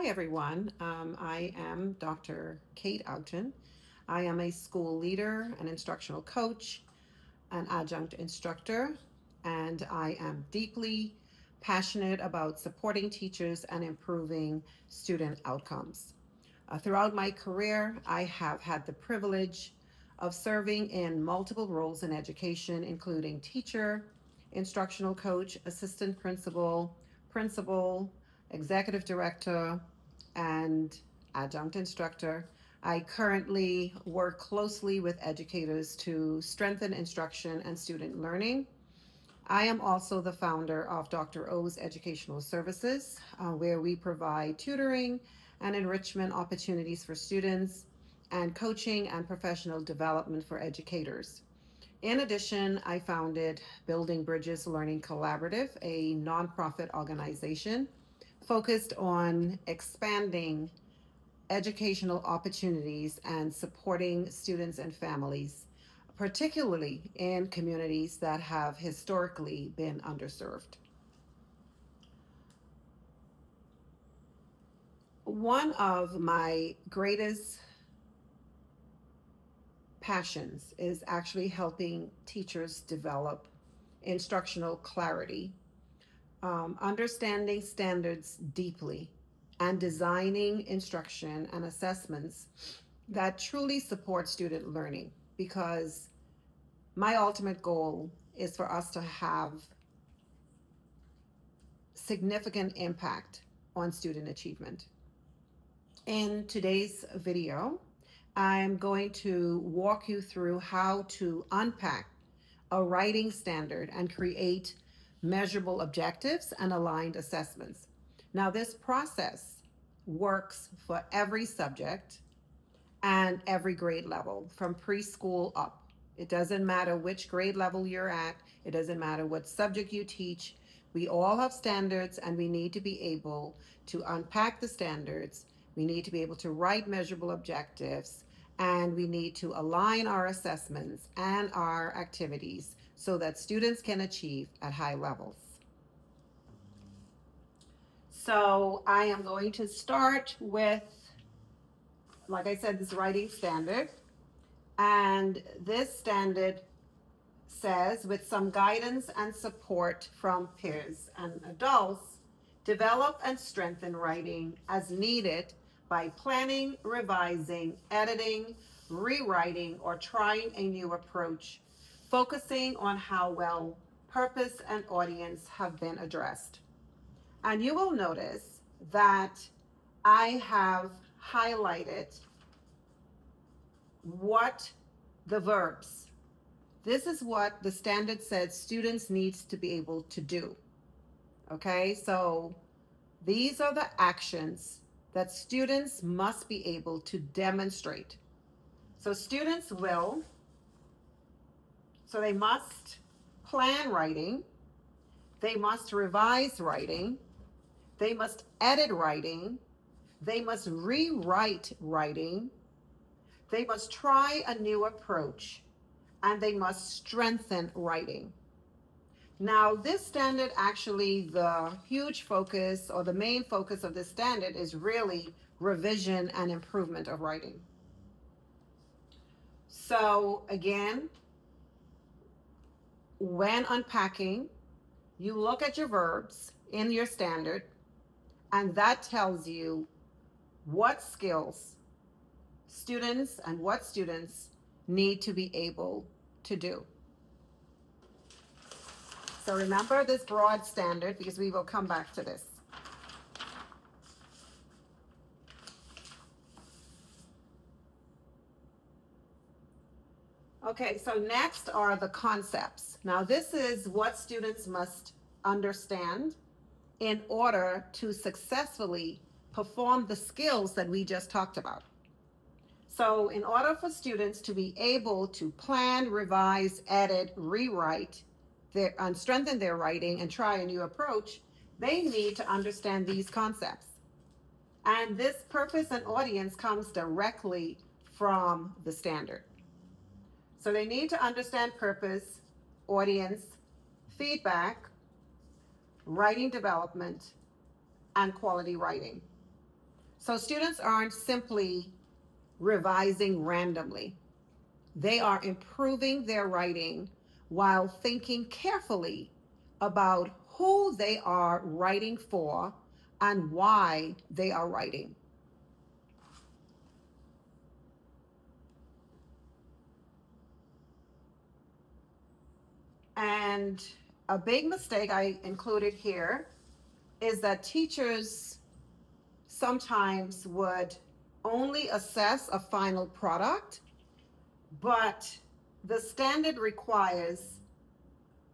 Hi, everyone. I am Dr. Kate Outten. I am a school leader, an instructional coach, an adjunct instructor, and I am deeply passionate about supporting teachers and improving student outcomes. Throughout my career, I have had the privilege of serving in multiple roles in education, including teacher, instructional coach, assistant principal, principal, executive director, and adjunct instructor. I currently work closely with educators to strengthen instruction and student learning. I am also the founder of Dr. O's Educational Services, where we provide tutoring and enrichment opportunities for students and coaching and professional development for educators. In addition, I founded Building Bridges Learning Collaborative, a nonprofit organization focused on expanding educational opportunities and supporting students and families, particularly in communities that have historically been underserved. One of my greatest passions is actually helping teachers develop instructional clarity, understanding standards deeply, and designing instruction and assessments that truly support student learning. Because my ultimate goal is for us to have significant impact on student achievement. In today's video, I'm going to walk you through how to unpack a writing standard and create measurable objectives and aligned assessments. Now, this process works for every subject and every grade level from preschool up. It doesn't matter which grade level you're at, it doesn't matter what subject you teach. We all have standards, and we need to be able to unpack the standards. We need to be able to write measurable objectives, and we need to align our assessments and our activities so that students can achieve at high levels. So I am going to start with, like I said, this writing standard. And this standard says, with some guidance and support from peers and adults, develop and strengthen writing as needed by planning, revising, editing, rewriting, or trying a new approach, focusing on how well purpose and audience have been addressed. And you will notice that I have highlighted what the verbs. This is what the standard said students needs to be able to do. Okay, so these are the actions that students must be able to demonstrate. So they must plan writing, they must revise writing, they must edit writing, they must rewrite writing, they must try a new approach, and they must strengthen writing. Now, this standard, actually, the huge focus or the main focus of this standard is really revision and improvement of writing. So again, when unpacking, you look at your verbs in your standard, and that tells you what skills students need to be able to do. So remember this broad standard, because we will come back to this. Okay, so next are the concepts. Now, this is what students must understand in order to successfully perform the skills that we just talked about. So in order for students to be able to plan, revise, edit, rewrite, and strengthen their writing and try a new approach, they need to understand these concepts. And this purpose and audience comes directly from the standard. So they need to understand purpose, audience, feedback, writing development, and quality writing. So students aren't simply revising randomly. They are improving their writing while thinking carefully about who they are writing for and why they are writing. And a big mistake I included here is that teachers sometimes would only assess a final product, but the standard requires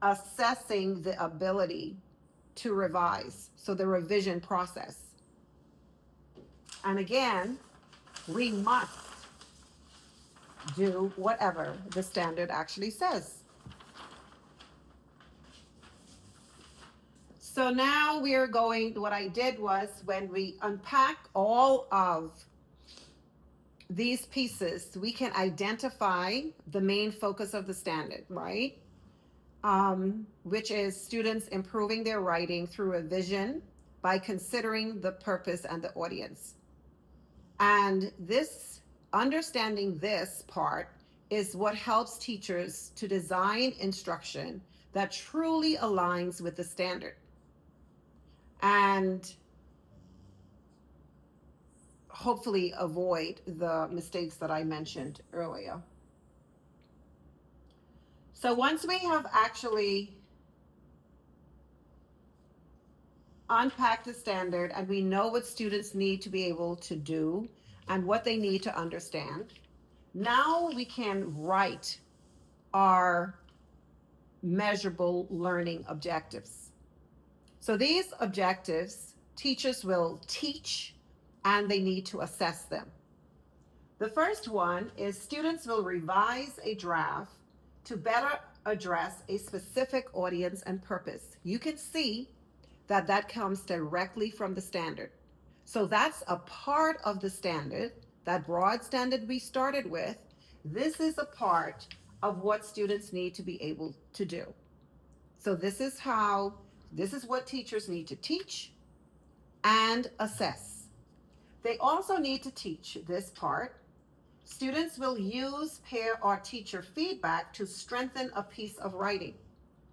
assessing the ability to revise, so the revision process. And again, we must do whatever the standard actually says. So now we are going, what I did was when we unpack all of these pieces, we can identify the main focus of the standard, right? Which is students improving their writing through revision by considering the purpose and the audience. And this, understanding this part is what helps teachers to design instruction that truly aligns with the standard. And hopefully avoid the mistakes that I mentioned earlier. So once we have actually unpacked the standard and we know what students need to be able to do and what they need to understand, now we can write our measurable learning objectives. So these objectives, teachers will teach and they need to assess them. The first one is students will revise a draft to better address a specific audience and purpose. You can see that that comes directly from the standard. So that's a part of the standard, that broad standard we started with. This is a part of what students need to be able to do. So this is what teachers need to teach and assess. They also need to teach this part. Students will use peer or teacher feedback to strengthen a piece of writing.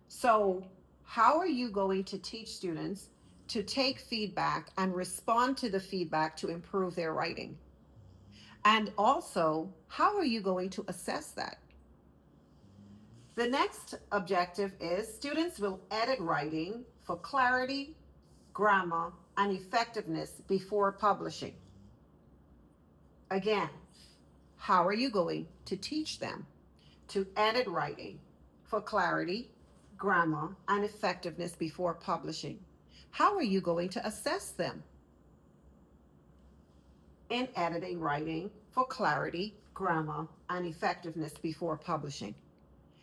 So how are you going to teach students to take feedback and respond to the feedback to improve their writing? And also, how are you going to assess that? The next objective is students will edit writing for clarity, grammar, and effectiveness before publishing. Again, how are you going to teach them to edit writing for clarity, grammar, and effectiveness before publishing? How are you going to assess them in editing writing for clarity, grammar, and effectiveness before publishing?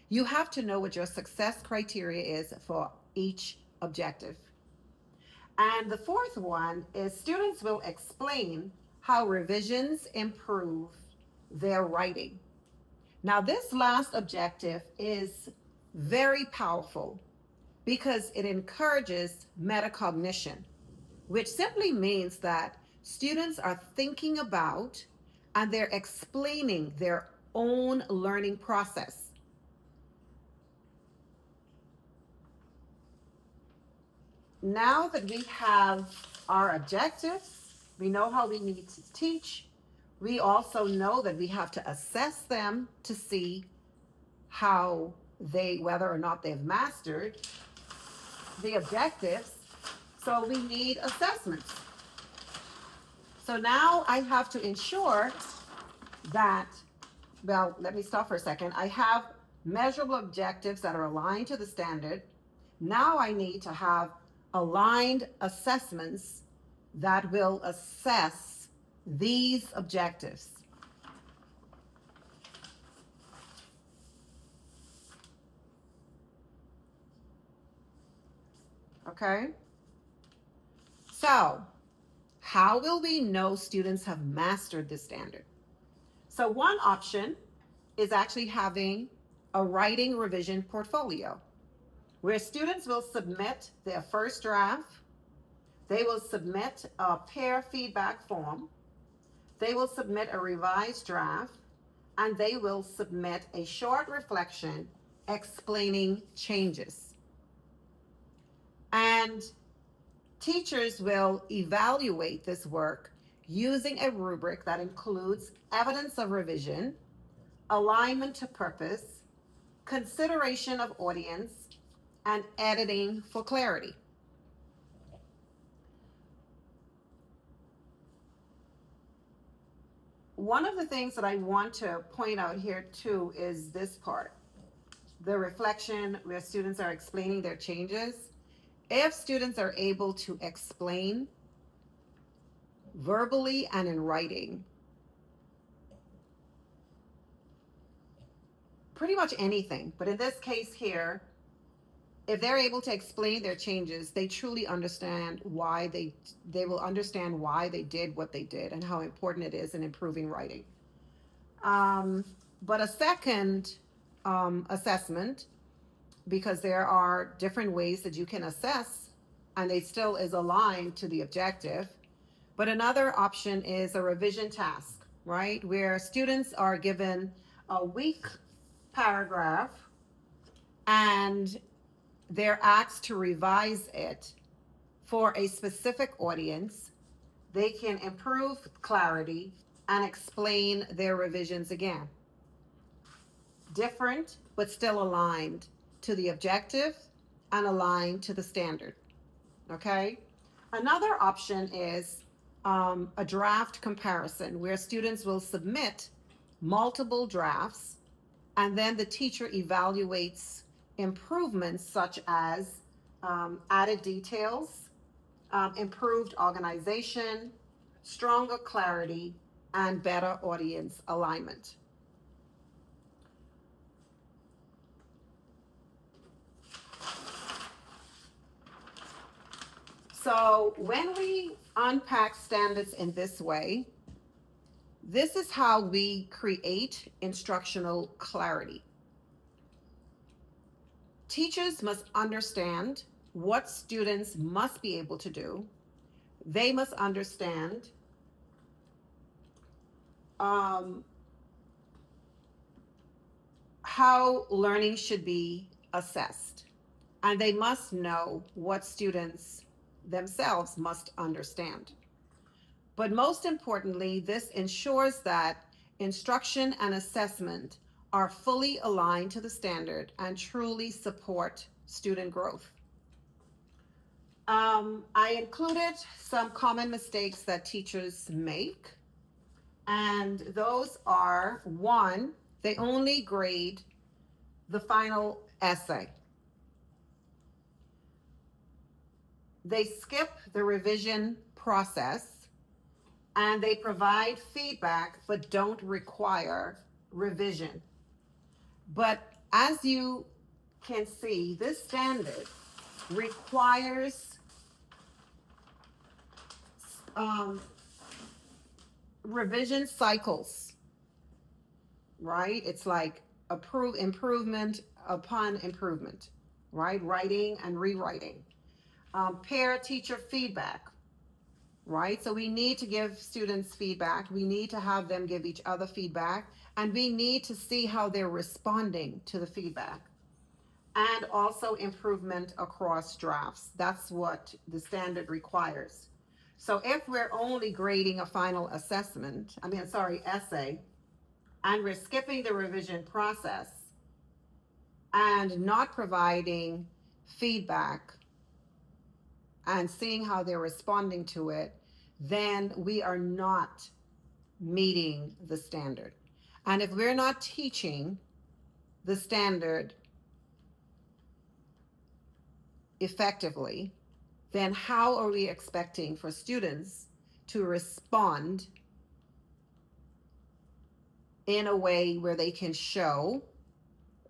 You have to know what your success criteria is for each objective. And the fourth one is students will explain how revisions improve their writing. Now, this last objective is very powerful because it encourages metacognition, which simply means that students are thinking about and they're explaining their own learning process. Now that we have our objectives, we know how we need to teach, we also know that we have to assess them to see whether or not they've mastered the objectives. So we need assessments. So now I have to ensure that, well, let me stop for a second. I have measurable objectives that are aligned to the standard. Now I need to have aligned assessments that will assess these objectives. Okay? So, how will we know students have mastered this standard? So one option is actually having a writing revision portfolio where students will submit their first draft, They will submit a peer feedback form. They will submit a revised draft, and they will submit a short reflection explaining changes. And teachers will evaluate this work using a rubric that includes evidence of revision, alignment to purpose, consideration of audience, and editing for clarity. One of the things that I want to point out here too is this part, the reflection where students are explaining their changes. If students are able to explain verbally and in writing pretty much anything, but in this case here, if they're able to explain their changes, they truly understand why they will understand why they did what they did and how important it is in improving writing. But a second assessment, because there are different ways that you can assess, and it still is aligned to the objective. But another option is a revision task, right? Where students are given a weak paragraph and they're asked to revise it for a specific audience. They can improve clarity and explain their revisions again. Different, but still aligned to the objective and aligned to the standard. Okay? Another option is a draft comparison where students will submit multiple drafts and then the teacher evaluates improvements such as added details, improved organization, stronger clarity, and better audience alignment. So when we unpack standards in this way, this is how we create instructional clarity. Teachers must understand what students must be able to do. They must understand how learning should be assessed. And they must know what students themselves must understand. But most importantly, this ensures that instruction and assessment are fully aligned to the standard and truly support student growth. I included some common mistakes that teachers make, and those are: one, they only grade the final essay. They skip the revision process, and they provide feedback but don't require revision. But as you can see, this standard requires revision cycles, right? It's like improvement upon improvement, right? Writing and rewriting. Peer-teacher feedback, right? So we need to give students feedback. We need to have them give each other feedback, and we need to see how they're responding to the feedback. And also improvement across drafts. That's what the standard requires. So if we're only grading a final essay, and we're skipping the revision process and not providing feedback and seeing how they're responding to it, then we are not meeting the standard. And if we're not teaching the standard effectively, then how are we expecting for students to respond in a way where they can show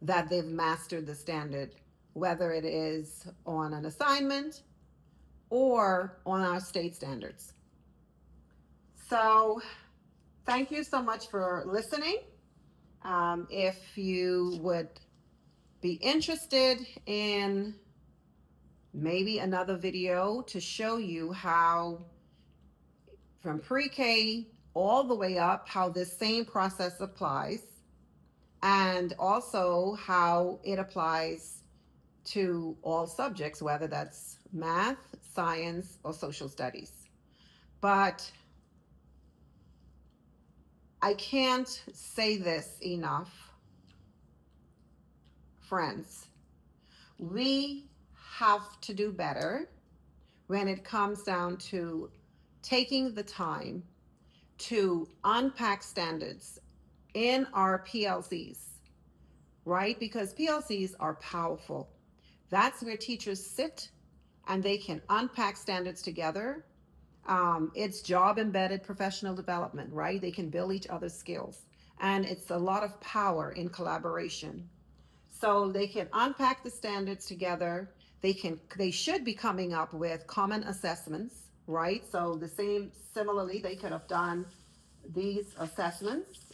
that they've mastered the standard, whether it is on an assignment or on our state standards? So thank you so much for listening. If you would be interested in maybe another video to show you how from pre-K all the way up, how this same process applies, and also how it applies to all subjects, whether that's math, science, or social studies. But I can't say this enough, friends. We have to do better when it comes down to taking the time to unpack standards in our PLCs, right? Because PLCs are powerful. That's where teachers sit and they can unpack standards together. It's job embedded professional development, right? They can build each other's skills. And it's a lot of power in collaboration. So they can unpack the standards together. They should be coming up with common assessments, right? So similarly, they could have done these assessments.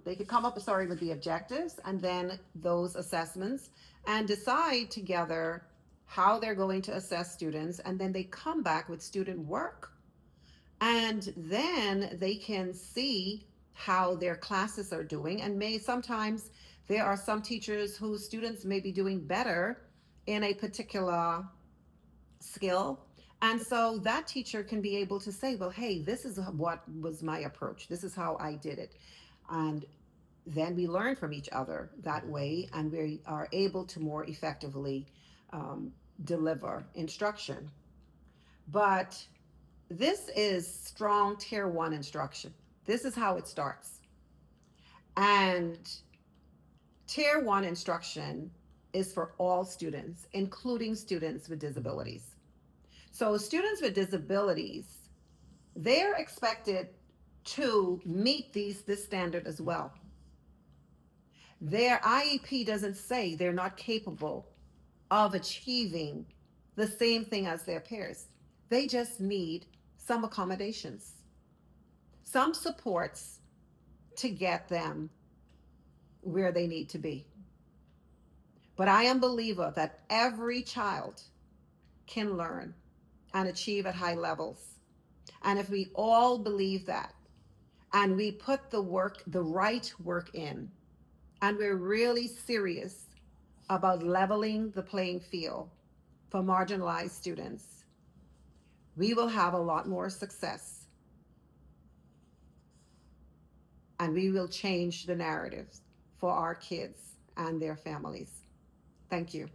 They could come up, sorry, with the objectives and then those assessments and decide together how they're going to assess students. And then they come back with student work. And then they can see how their classes are doing. And sometimes there are some teachers whose students may be doing better in a particular skill. And so that teacher can be able to say, well, hey, this is what was my approach. This is how I did it. And then we learn from each other that way, and we are able to more effectively deliver instruction. But this is strong tier 1 instruction. This is how it starts. And tier 1 instruction is for all students, including students with disabilities. So students with disabilities, they're expected to meet this standard as well. Their IEP doesn't say they're not capable of achieving the same thing as their peers. They just need some accommodations, some supports to get them where they need to be. But I am a believer that every child can learn and achieve at high levels. And if we all believe that, and we put the right work in, and we're really serious about leveling the playing field for marginalized students, we will have a lot more success. And we will change the narratives for our kids and their families. Thank you.